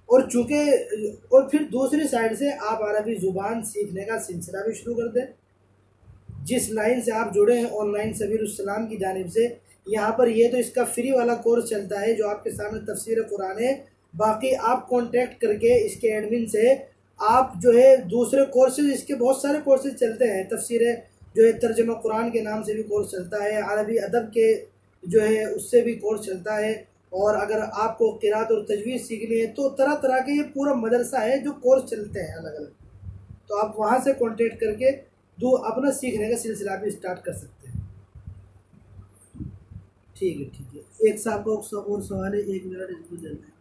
اور پھر دوسری سائڈ سے آپ عربی زبان سیکھنے کا سلسلہ بھی شروع کر دیں۔ جس لائن سے آپ جڑے ہیں آن لائن سبیل السلام کی جانب سے، یہاں پر یہ تو اس کا فری والا کورس چلتا ہے جو آپ کے سامنے تفسیر قرآن ہے، باقی آپ کانٹیکٹ کر کے اس کے ایڈمن سے آپ جو ہے دوسرے کورسز، اس کے بہت سارے کورسز چلتے ہیں، تفسیر جو ہے ترجمہ قرآن کے نام سے بھی کورس چلتا ہے، عربی ادب کے جو ہے اس سے بھی کورس چلتا ہے، اور اگر آپ کو قرات اور تجوید سیکھنی ہے تو طرح طرح کے یہ پورا مدرسہ ہے جو کورس چلتے ہیں الگ الگ، تو آپ وہاں سے کانٹیکٹ کر کے اپنا سیکھنے کا سلسلہ بھی اسٹارٹ کر سکتے ہیں۔ ٹھیک ہے ٹھیک ہے، ایک صاحب کو اور سوال ہے، 1 منٹ اس کو دینا ہے۔